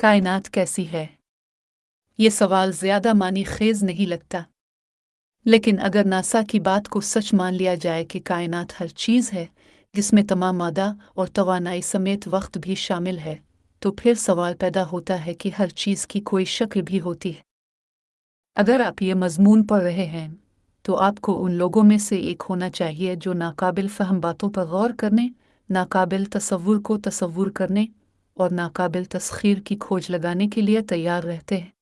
कायनात कैसी है? ये सवाल ज़्यादा मानी खेज नहीं लगता। लेकिन अगर नासा की बात को सच मान लिया जाए कि कायनात हर चीज़ है, जिसमें तमाम मादा और तवानाई समेत वक्त भी शामिल है, तो फिर सवाल पैदा होता है कि हर चीज़ की कोई शक्ल भी होती है। अगर आप ये मजमून पढ़ रहे हैं, तो आपको उन लोगों में से एक होना चाहिए जो नाकाबिल फ़हम बातों पर गौर करने, नाकाबिल तसव्वुर को तसव्वुर करने और नाकाबिल तस्खीर की खोज लगाने के लिए तैयार रहते हैं।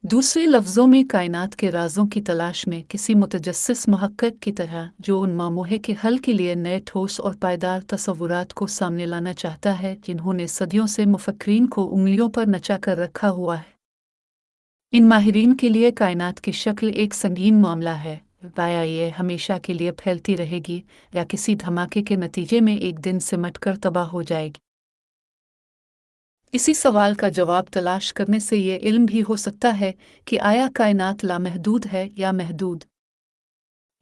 दूसरे लफ्ज़ों में कायनात के राज़ों की तलाश में किसी मुतजस्सिस मुहक्किक की तरह जो उन मामूहे के हल के लिए नए ठोस और पायदार तसव्वुरात को सामने लाना चाहता है जिन्होंने सदियों से मुफक्किरीन को उंगलियों पर नचा कर रखा हुआ है। इन माहिरीन के लिए कायनात की शक्ल एक संगीन मामला है। पाया ये हमेशा के लिए फैलती रहेगी या किसी धमाके के नतीजे में एक दिन सिमट कर तबाह हो जाएगी। इसी सवाल का जवाब तलाश करने से ये इल्म भी हो सकता है कि आया कायनात लामहदूद है या महदूद।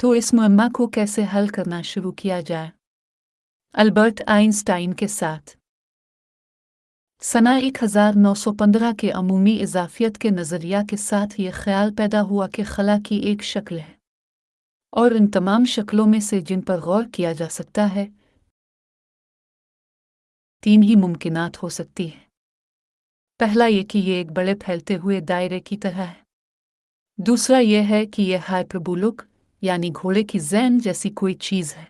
तो इस मुअम्मा को कैसे हल करना शुरू किया जाए? अल्बर्ट आइंस्टाइन के साथ सना 1915 के अमूमी इजाफियत के नज़रिया के साथ ये ख्याल पैदा हुआ कि खला की एक शक्ल है और इन तमाम शक्लों में से जिन पर गौर किया जा सकता है, तीन ही मुमकिनात हो सकती है। पहला ये कि ये एक बड़े फैलते हुए दायरे की तरह है। दूसरा यह है कि यह हाइपरबोलिक यानी घोड़े की ज़ैन जैसी कोई चीज़ है।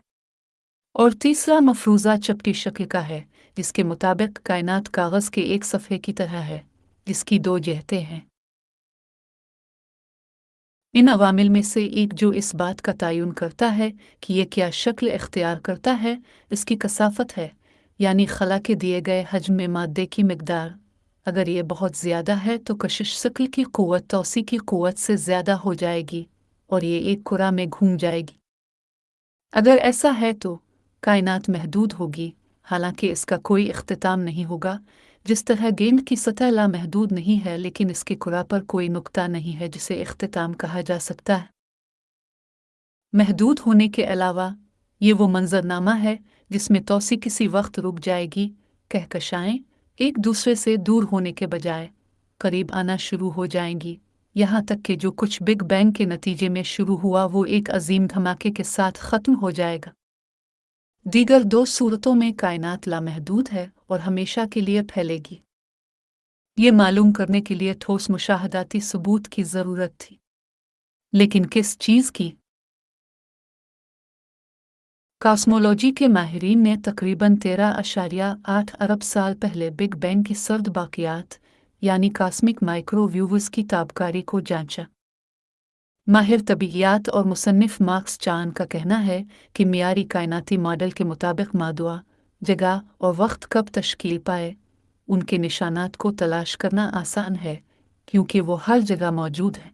और तीसरा मफरूज़ा चपटी शक्ल का है, जिसके मुताबिक कायनात कागज़ के एक सफ़े की तरह है, जिसकी दो जहतें हैं। इन अवामिल में से एक जो इस बात का तयन करता है कि यह क्या शक्ल इख्तियार करता है, इसकी कसाफत है, यानी खला के दिए गए हजम में मादे की मिकदार। अगर ये बहुत ज़्यादा है तो कशिश शक्ल की क़ुव्वत तौसी की क़ुव्वत से ज़्यादा हो जाएगी और ये एक कुरा में घूम जाएगी। अगर ऐसा है तो कायनात महदूद होगी, हालांकि इसका कोई इख्तिताम नहीं होगा। जिस तरह गेंद की सतह लामहदूद नहीं है लेकिन इसके कुरा पर कोई नुक्ता नहीं है जिसे इख्तिताम कहा जा सकता है। महदूद होने के अलावा ये वो मंजरनामा है जिसमें तौसी किसी वक्त रुक जाएगी, कहकशाएं एक दूसरे से दूर होने के बजाय करीब आना शुरू हो जाएंगी, यहाँ तक कि जो कुछ बिग बैंग के नतीजे में शुरू हुआ वो एक अजीम धमाके के साथ ख़त्म हो जाएगा। दीगर दो सूरतों में कायनात लामहदूद है और हमेशा के लिए फैलेगी। ये मालूम करने के लिए ठोस मुशाहदाती सबूत की ज़रूरत थी, लेकिन किस चीज़ की? कॉस्मोलॉजी के माहिरीन ने तकरीबन 13.8 अरब साल पहले बिग बैंग की सर्द बाक़ियात यानी कॉस्मिक माइक्रोवेव्स की ताबकारी को जांचा। माहिर तबीयत और मुसन्निफ मार्क्स चान का कहना है कि मियारी कायनाती मॉडल के मुताबिक मादुआ जगह और वक्त कब तश्कील पाए, उनके निशानात को तलाश करना आसान है क्योंकि वो हर जगह मौजूद हैं।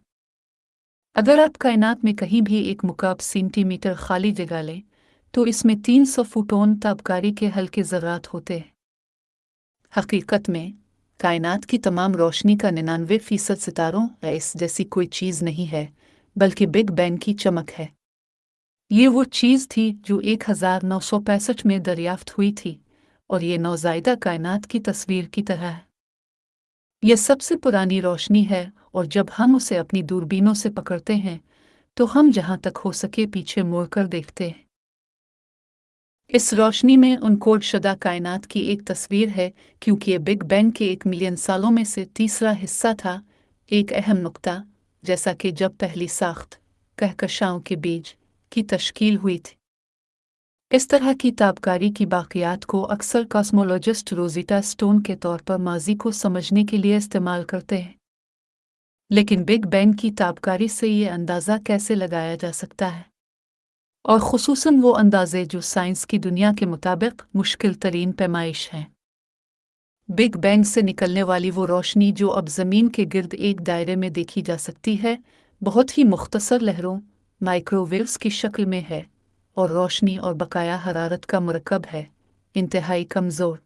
अगर आप कायनात में कहीं भी एक मुकाब सेंटीमीटर खाली जगह लें तो इसमें 300 फुटोन ताबकारी के हल्के ज़रात होते हैं। हकीकत में कायनात की तमाम रोशनी का 99% सितारों या इस जैसी कोई चीज़ नहीं है, बल्कि बिग बैंग की चमक है। ये वो चीज़ थी जो 1965 में दरियाफ्त हुई थी और ये नौज़ायदा कायनात की तस्वीर की तरह है। यह सबसे पुरानी रोशनी है और जब हम उसे अपनी दूरबीनों से पकड़ते हैं तो हम जहाँ तक हो सके पीछे मुड़कर देखते हैं। इस रोशनी में उनकोड शुदा कायनात की एक तस्वीर है क्योंकि ये बिग बैंग के 1 मिलियन सालों में से तीसरा हिस्सा था, एक अहम नुक्ता, जैसा कि जब पहली साख्त कहकशाओं के बीज की तश्कील हुई थी। इस तरह की ताबकारी की बाक़ियात को अक्सर कॉस्मोलॉजिस्ट रोज़िटा स्टोन के तौर पर माजी को समझने के लिए इस्तेमाल करते हैं। लेकिन बिग बैंग की ताबकारी से ये अंदाज़ा कैसे लगाया जा सकता है, और ख़ुसूसन वो अंदाज़े जो साइंस की दुनिया के मुताबिक मुश्किल तरीन पैमाइश हैं। बिग बैंग से निकलने वाली वो रोशनी जो अब ज़मीन के गिर्द एक दायरे में देखी जा सकती है, बहुत ही मुख्तसर लहरों माइक्रोवेव्स की शक्ल में है और रोशनी और बकाया हरारत का मरकब है, इंतहाई कमज़ोर।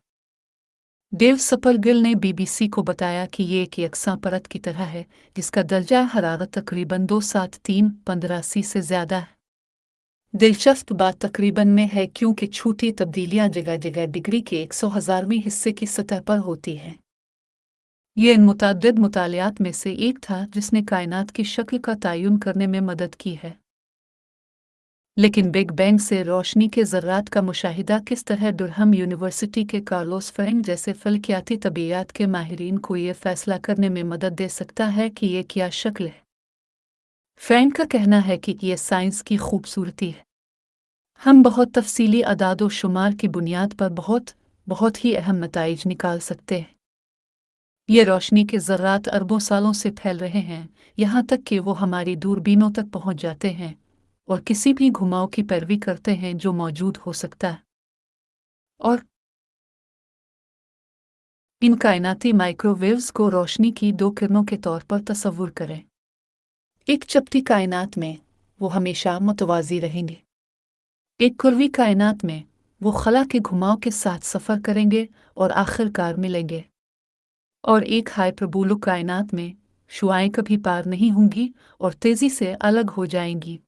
डेव सपरगिल ने बीबीसी को बताया कि ये एक यकसां परत की तरह है जिसका दर्जा हरारत तकरीबन 27315 से ज़्यादा है। दिलचस्प बात तकरीबन में है क्योंकि छोटी तब्दीलियां जगह जगह डिग्री के 100,000वें हिस्से की सतह पर होती हैं। ये इन मुतअद्दिद मुतालियात में से एक था जिसने कायनात की शक्ल का तयन करने में मदद की है। लेकिन बिग बैंग से रोशनी के ज़र्रात का मुशाहिदा किस तरह दुरहम यूनिवर्सिटी के कार्लोस फ्रैंक जैसे फल्कियाती तबीयत के माहिरीन को ये फैसला करने में मदद दे सकता है कि ये क्या शक्ल है। फ्रैंक का कहना है कि ये साइंस की खूबसूरती है। हम बहुत तफसीली अदाद शुमार की बुनियाद पर बहुत ही अहम नताइज निकाल सकते हैं। ये रोशनी के ज़र्रात अरबों सालों से फैल रहे हैं, यहाँ तक कि वो हमारी दूरबीनों तक पहुँच जाते हैं और किसी भी घुमाव की पैरवी करते हैं जो मौजूद हो सकता है। और इन कायनाती माइक्रोवेव्स को रोशनी की दो किरणों के तौर पर तसव्वुर करें। एक चपटी कायनात में वो हमेशा मुतवाज़ी रहेंगे। एक कुर्वी कायनात में वो खला के घुमाव के साथ सफ़र करेंगे और आखिरकार मिलेंगे। और एक हाइपरबोलिक कायनात में शुआएं कभी पार नहीं होंगी और तेज़ी से अलग हो जाएंगी।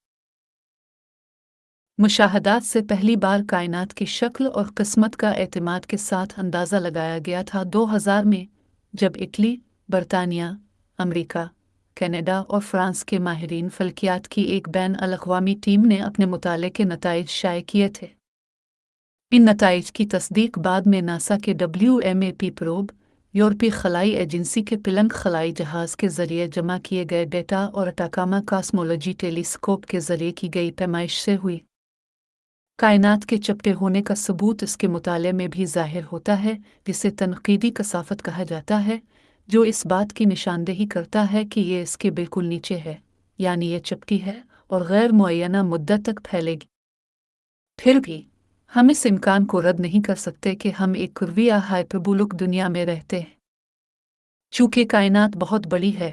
मुशाहदात से पहली बार कायनात की शक्ल और किस्मत का एतमाद के साथ अंदाज़ा लगाया गया था 2000 में, जब इटली, बरतानिया, अमेरिका, कनाडा और फ्रांस के माहिरीन फल्कियात की एक बैन अल-अक़वामी टीम ने अपने मुताले के नताइज शाये किए थे। इन नताइज की तस्दीक बाद में नासा के WMAP प्रोब, यूरोपीय खलाई एजेंसी के पिलंग खलाई जहाज़ के ज़रिए जमा किए गए डेटा और अटाकामा कॉस्मोलॉजी टेलीस्कोप के ज़रिए की गई पैमाइश से हुई। कायनात के चपटे होने का सबूत इसके मुताले में भी ज़ाहिर होता है, जिसे तनक़ीदी कसाफ़त कहा जाता है, जो इस बात की निशानदेही करता है कि ये इसके बिल्कुल नीचे है, यानी ये चपटी है और गैर मुअय्यना मुद्दत तक फैलेगी। फिर भी हम इस इम्कान को रद्द नहीं कर सकते कि हम एक कुर्वी या हाइपरबोलिक दुनिया में रहते हैं। चूँकि कायनात बहुत बड़ी है,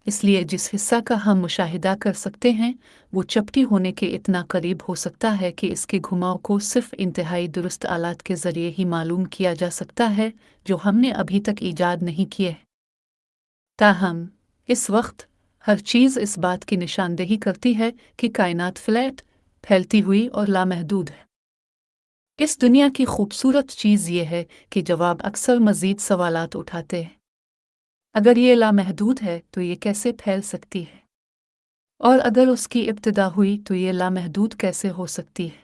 इसलिए जिस हिस्सा का हम मुशाहिदा कर सकते हैं वो चपटी होने के इतना करीब हो सकता है कि इसके घुमाव को सिर्फ इंतहाई दुरुस्त आलात के ज़रिए ही मालूम किया जा सकता है, जो हमने अभी तक ईजाद नहीं किए। ताहम इस वक्त हर चीज़ इस बात की निशानदेही करती है कि कायनात फ्लैट, फैलती हुई और लामहदूद है। इस दुनिया की खूबसूरत चीज़ ये है कि जवाब अक्सर मज़ीद सवालात उठाते हैं। अगर ये लामहदूद है तो ये कैसे फैल सकती है? और अगर उसकी इब्तिदा हुई तो ये लामहदूद कैसे हो सकती है?